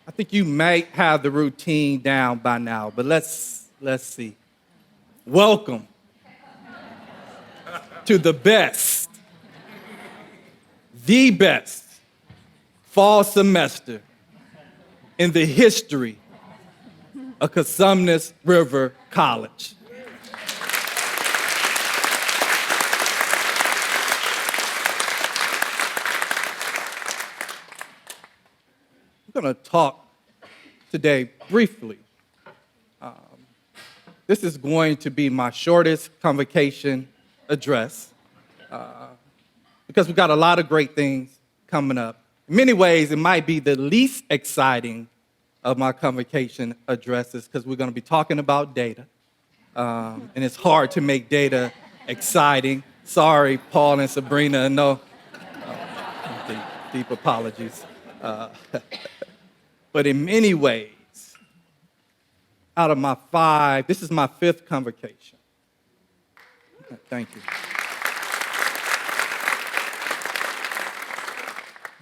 I think you might have the routine down by now, but let's see. Welcome to the best fall semester in the history of Cosumnes River College. I'm going to talk today briefly. This is going to be my shortest convocation address because we've got a lot of great things coming up. In many ways, it might be the least exciting of my convocation addresses because we're going to be talking about data, and it's hard to make data exciting. Sorry, Paul and Sabrina, no, deep apologies. But in many ways, out of my 5, this is my 5th convocation. Thank you.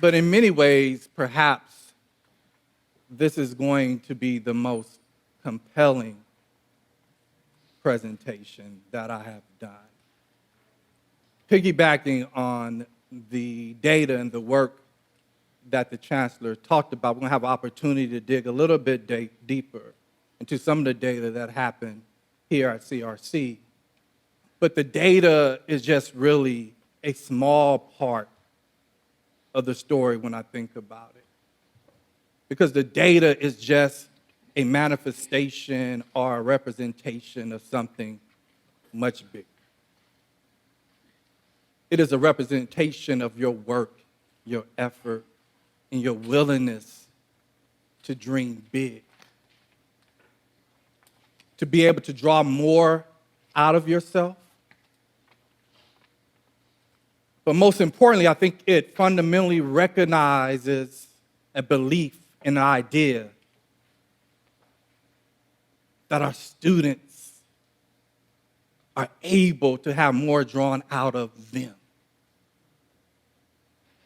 But in many ways, perhaps this is going to be the most compelling presentation that I have done. Piggybacking on the data and the work that the chancellor talked about, we're going to have an opportunity to dig a little bit deeper into some of the data that happened here at CRC. But the data is just really a small part of the story when I think about it. Because the data is just a manifestation or a representation of something much bigger. It is a representation of your work, your effort, and your willingness to dream big. To be able to draw more out of yourself. But most importantly, I think it fundamentally recognizes a belief in an idea that our students are able to have more drawn out of them.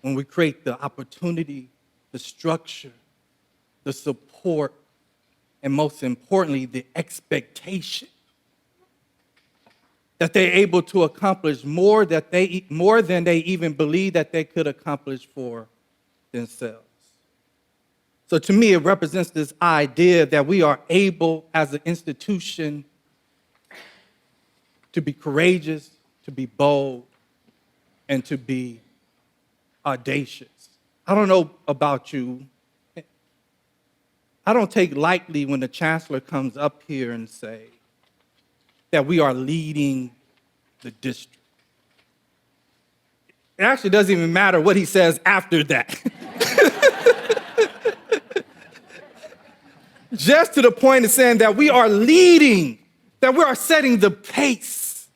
When we create the opportunity, the structure, the support, and most importantly, the expectation that they're able to accomplish more than they even believe that they could accomplish for themselves. So to me, it represents this idea that we are able as an institution to be courageous, to be bold, and to be audacious. I don't know about you. I don't take lightly when the chancellor comes up here and say that we are leading the district. It actually doesn't even matter what he says after that. Just to the point of saying that we are leading, that we are setting the pace,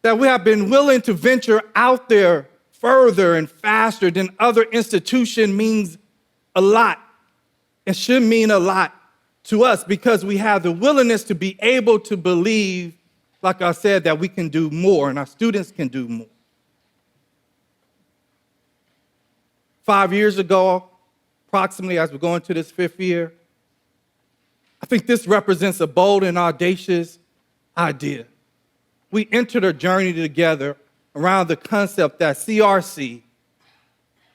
that we have been willing to venture out there further and faster than other institutions means a lot. It should mean a lot to us because we have the willingness to be able to believe, like I said, that we can do more and our students can do more. 5 years ago, approximately, as we're going to this 5th year, I think this represents a bold and audacious idea. We entered a journey together around the concept that CRC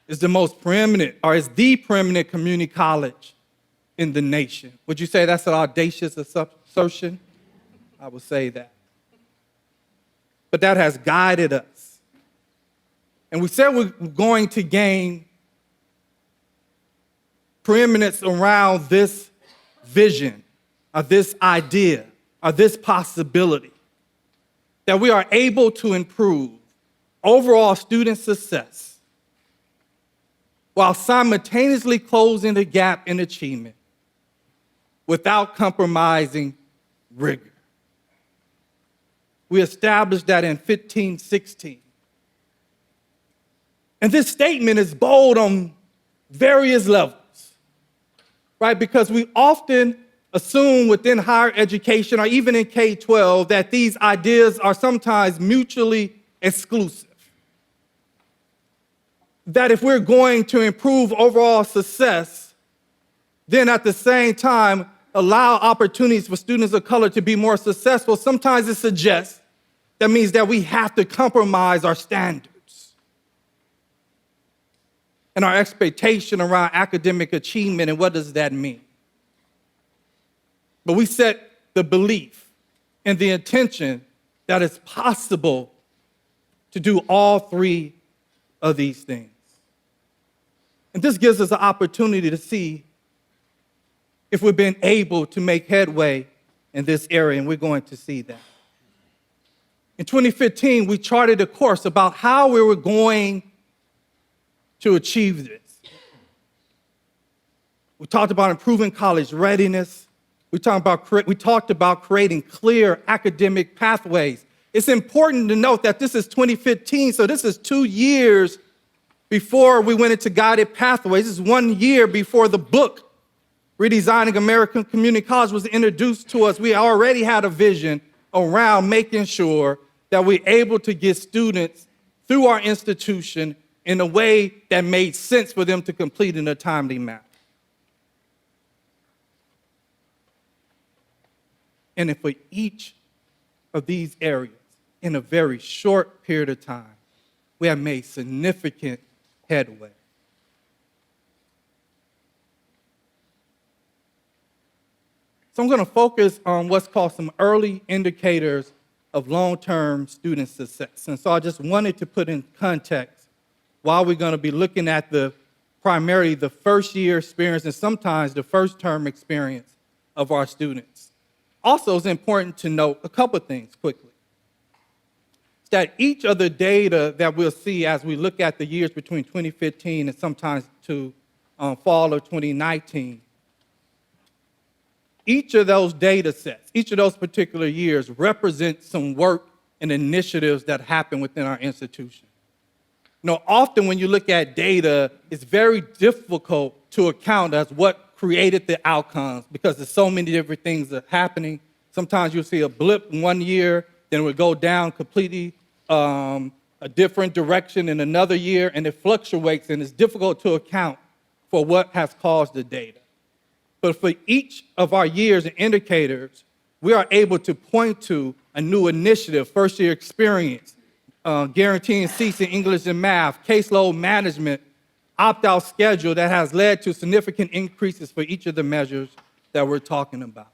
is the most preeminent, or is the preeminent community college in the nation. Would you say that's an audacious assertion? I would say that. But that has guided us. And we said we're going to gain preeminence around this vision, or this idea, or this possibility, that we are able to improve overall student success while simultaneously closing the gap in achievement without compromising rigor. We established that in 1516. And this statement is bold on various levels, right? Because we often assume within higher education or even in K-12 that these ideas are sometimes mutually exclusive. that if we're going to improve overall success, then at the same time allow opportunities for students of color to be more successful, sometimes it suggests that means that we have to compromise our standards and our expectation around academic achievement, and what does that mean? But we set the belief and the intention that it's possible to do all three of these things. And this gives us an opportunity to see if we've been able to make headway in this area, and we're going to see that. In 2015, we charted a course about how we were going to achieve this. We talked about improving college readiness. We talked about creating clear academic pathways. It's important to note that this is 2015, so this is 2 years before we went into guided pathways. This is 1 year before the book, Redesigning American Community College, was introduced to us. We already had a vision around making sure that we're able to get students through our institution in a way that made sense for them to complete in a timely manner. And if for each of these areas, in a very short period of time, we have made significant headway. So I'm going to focus on what's called some early indicators of long-term student success. And so I just wanted to put in context why we're going to be looking at primarily the first year experience and sometimes the first term experience of our students. Also, it's important to note a couple of things quickly. It's that each of the data that we'll see as we look at the years between 2015 and sometimes to fall of 2019, each of those data sets, each of those particular years represent some work and initiatives that happen within our institution. Often when you look at data, it's very difficult to account as what created the outcomes because there's so many different things that are happening. Sometimes you'll see a blip in 1 year, then it will go down completely a different direction in another year, and it fluctuates, and it's difficult to account for what has caused the data. But for each of our years and indicators, we are able to point to a new initiative, first year experience, guaranteeing seats in English and math, caseload management, opt-out schedule that has led to significant increases for each of the measures that we're talking about.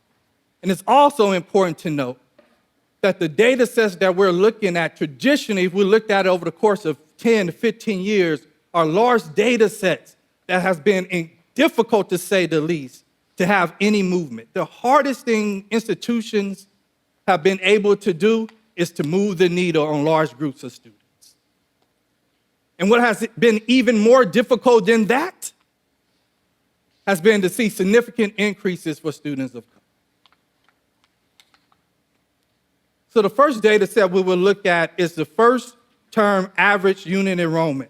And it's also important to note that the data sets that we're looking at traditionally, if we looked at it over the course of 10 to 15 years, are large data sets that has been difficult, to say the least, to have any movement. The hardest thing institutions have been able to do is to move the needle on large groups of students. And what has been even more difficult than that has been to see significant increases for students of color. So the first data set we will look at is the first term average unit enrollment.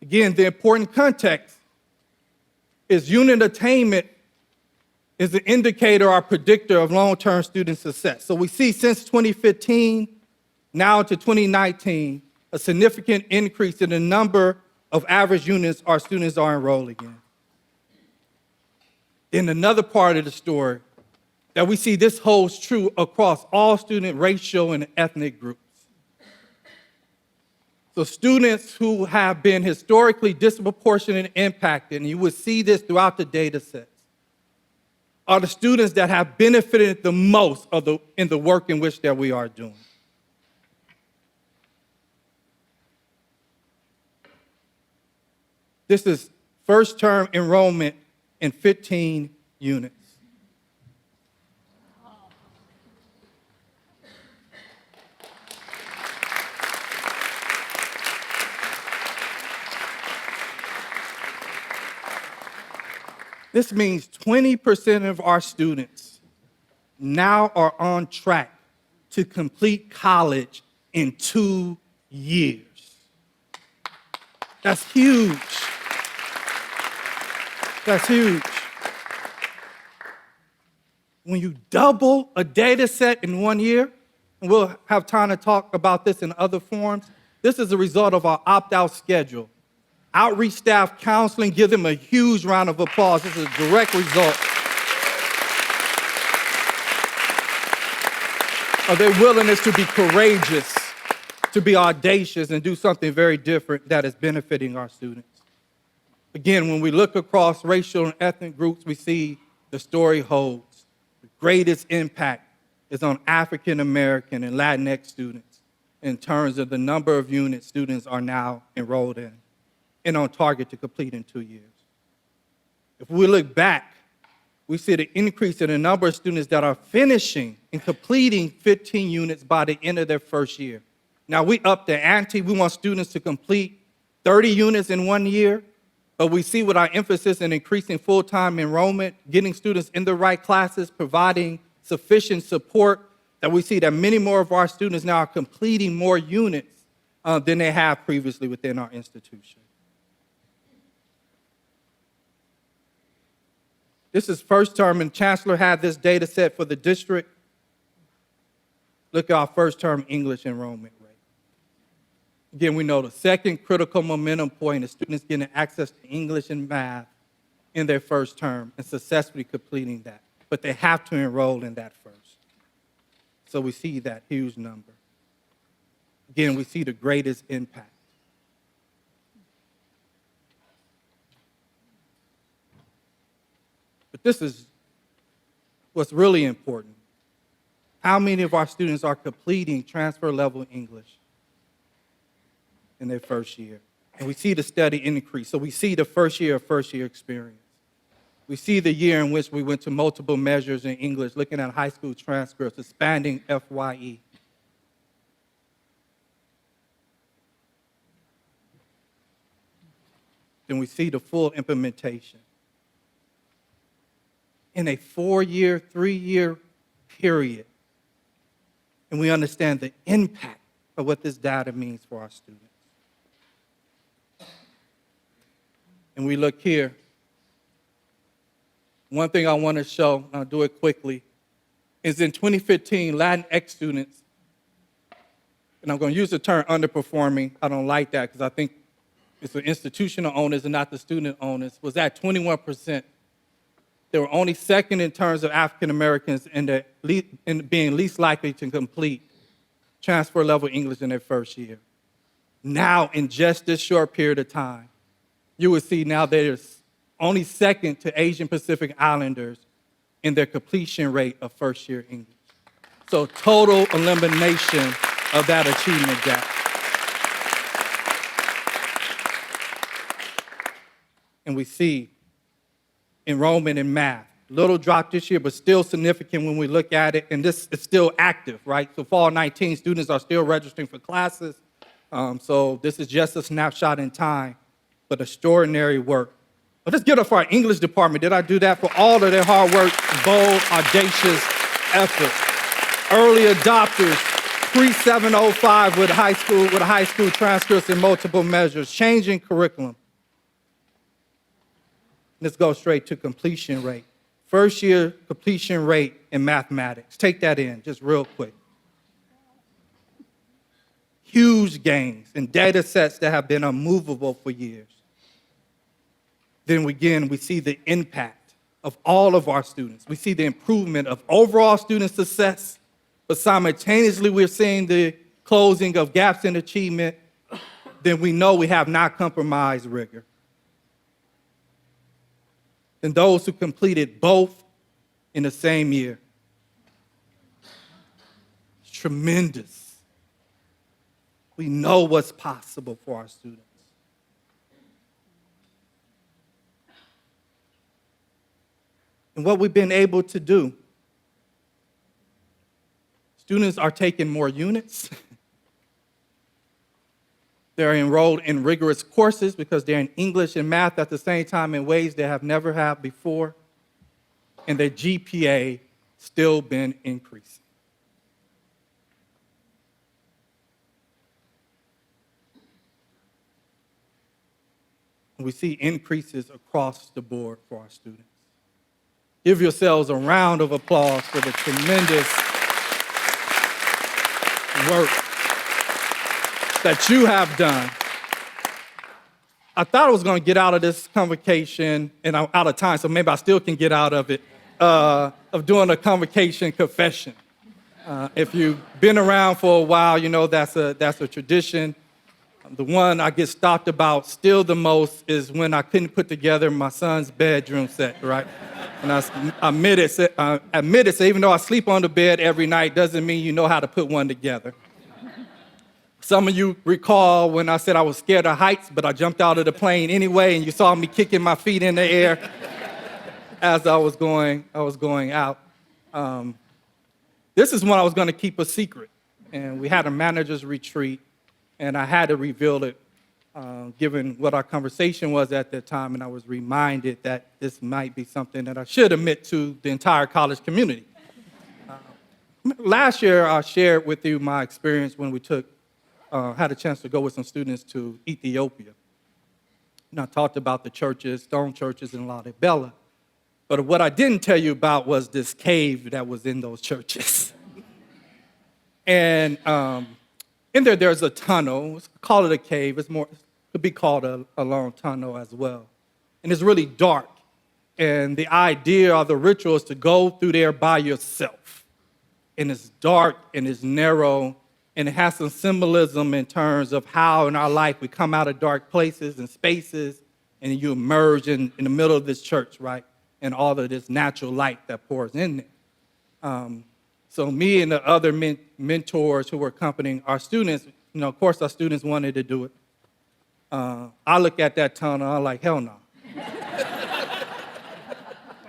Again, the important context is unit attainment is an indicator or predictor of long-term student success. So we see since 2015, now to 2019, a significant increase in the number of average units our students are enrolling in. In another part of the story, that we see this holds true across all student racial and ethnic groups. So students who have been historically disproportionately impacted, and you will see this throughout the data sets, are the students that have benefited the most in the work in which that we are doing. This is first term enrollment in 15 units. This means 20% of our students now are on track to complete college in 2 years. That's huge. That's huge. When you double a data set in 1 year, and we'll have time to talk about this in other forms, this is a result of our opt-out schedule. Outreach staff counseling, give them a huge round of applause. This is a direct result of their willingness to be courageous, to be audacious, and do something very different that is benefiting our students. Again, when we look across racial and ethnic groups, we see the story holds. The greatest impact is on African American and Latinx students in terms of the number of units students are now enrolled in and on target to complete in 2 years. If we look back, we see the increase in the number of students that are finishing and completing 15 units by the end of their first year. Now, we up the ante. We want students to complete 30 units in 1 year, but we see with our emphasis in increasing full-time enrollment, getting students in the right classes, providing sufficient support, that we see that many more of our students now are completing more units than they have previously within our institution. This is first term, and Chancellor had this data set for the district. Look at our first term English enrollment rate. Again, we know the second critical momentum point is students getting access to English and math in their first term and successfully completing that. But they have to enroll in that first. So we see that huge number. Again, we see the greatest impact. But this is what's really important. How many of our students are completing transfer level English in their first year? And we see the steady increase. So we see the first year experience. We see the year in which we went to multiple measures in English, looking at high school transcripts, expanding FYE. Then we see the full implementation. In a 4-year, 3-year period, and we understand the impact of what this data means for our students. And we look here. One thing I want to show, and I'll do it quickly, is in 2015, Latinx students, and I'm going to use the term underperforming. I don't like that because I think it's the institutional owners and not the student owners, was at 21%. They were only second in terms of African Americans in being least likely to complete transfer level English in their first year. Now, in just this short period of time, you will see now there's only second to Asian Pacific Islanders in their completion rate of first year English. So total elimination of that achievement gap. And we see enrollment in math. Little drop this year, but still significant when we look at it. And this is still active, right? So fall 19, students are still registering for classes. So this is just a snapshot in time, but extraordinary work. But let's give it up for our English department. Did I do that? For all of their hard work, bold, audacious effort. Early adopters, pre-705 with high school transcripts in multiple measures, changing curriculum. Let's go straight to completion rate. First year completion rate in mathematics. Take that in just real quick. Huge gains in data sets that have been unmovable for years. Then again, we see the impact of all of our students. We see the improvement of overall student success, but simultaneously we're seeing the closing of gaps in achievement. Then we know we have not compromised rigor. And those who completed both in the same year. It's tremendous. We know what's possible for our students. And what we've been able to do, students are taking more units. They're enrolled in rigorous courses because they're in English and math at the same time in ways they have never had before. And their GPA still been increasing. And we see increases across the board for our students. Give yourselves a round of applause for the tremendous work that you have done. I thought I was going to get out of this convocation, and I'm out of time, so maybe I still can get out of it, of doing a convocation confession. If you've been around for a while, you know that's a tradition. The one I get stopped about still the most is when I couldn't put together my son's bedroom set, right? And I admit it, so even though I sleep on the bed every night, doesn't mean you know how to put one together. Some of you recall when I said I was scared of heights, but I jumped out of the plane anyway, and you saw me kicking my feet in the air as I was going out. This is when I was going to keep a secret, and we had a manager's retreat, and I had to reveal it, given what our conversation was at that time, and I was reminded that this might be something that I should admit to the entire college community. Last year, I shared with you my experience when we had a chance to go with some students to Ethiopia. And I talked about the churches, stone churches in Lalibela. But what I didn't tell you about was this cave that was in those churches. And in there's a tunnel. Call it a cave. It could be called a long tunnel as well. And it's really dark. And the idea or the ritual is to go through there by yourself. And it's dark and it's narrow. And it has some symbolism in terms of how in our life we come out of dark places and spaces and you emerge in the middle of this church, right? And all of this natural light that pours in there. So me and the other mentors who were accompanying our students, of course our students wanted to do it. I look at that tunnel, I'm like, hell no.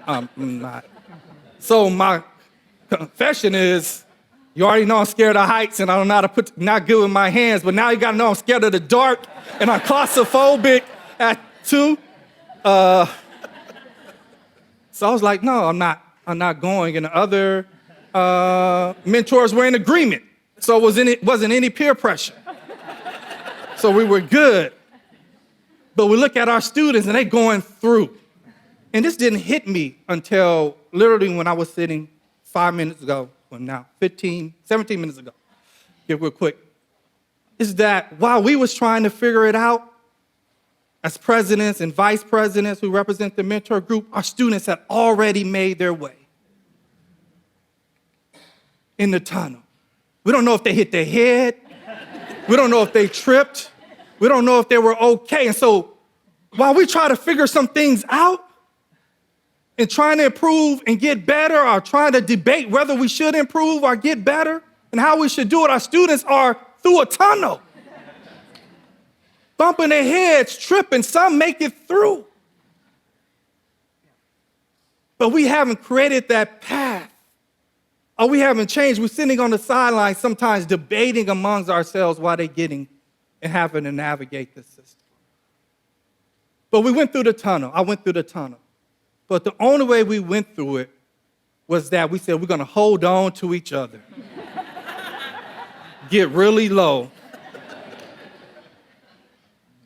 I'm not. So my confession is, you already know I'm scared of heights and I don't know how to not good with my hands, but now you gotta know I'm scared of the dark and I'm claustrophobic too. So I was like, no, I'm not going. And the other mentors were in agreement. So it wasn't any peer pressure. So we were good. But we look at our students and they going through. And this didn't hit me until literally when I was sitting 5 minutes ago. Well, now 17 minutes ago, get real quick, is that while we was trying to figure it out, as presidents and vice presidents who represent the mentor group, our students had already made their way in the tunnel. We don't know if they hit their head. We don't know if they tripped. We don't know if they were okay. And so while we try to figure some things out, and trying to improve and get better, or trying to debate whether we should improve or get better and how we should do it, our students are through a tunnel, bumping their heads, tripping. Some make it through. But we haven't created that path, or we haven't changed. We're sitting on the sidelines sometimes debating amongst ourselves while they're getting and having to navigate the system. But we went through the tunnel. I went through the tunnel. But the only way we went through it was that we said we're going to hold on to each other, get really low.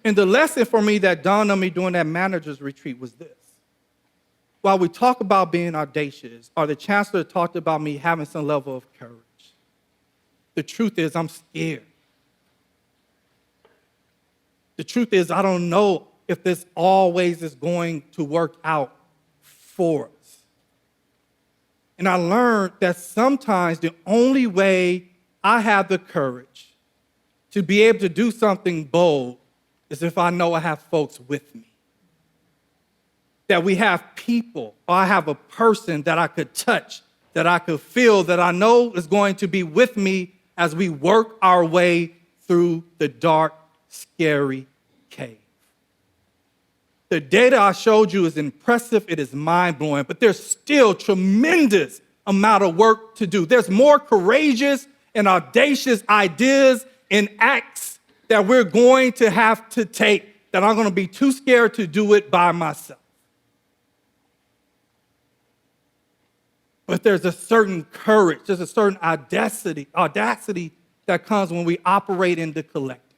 And the lesson for me that dawned on me during that manager's retreat was this. While we talk about being audacious, or the chancellor talked about me having some level of courage, the truth is I'm scared. The truth is I don't know if this always is going to work out for us. And I learned that sometimes the only way I have the courage to be able to do something bold is if I know I have folks with me. That we have people, or I have a person that I could touch, that I could feel, that I know is going to be with me as we work our way through the dark, scary cave. The data I showed you is impressive, it is mind-blowing, but there's still tremendous amount of work to do. There's more courageous and audacious ideas and acts that we're going to have to take that I'm going to be too scared to do it by myself. But there's a certain courage, there's a certain audacity that comes when we operate in the collective.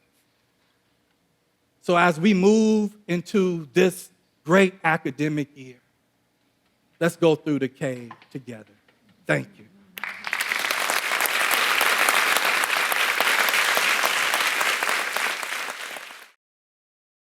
So as we move into this great academic year, let's go through the cave together. Thank you.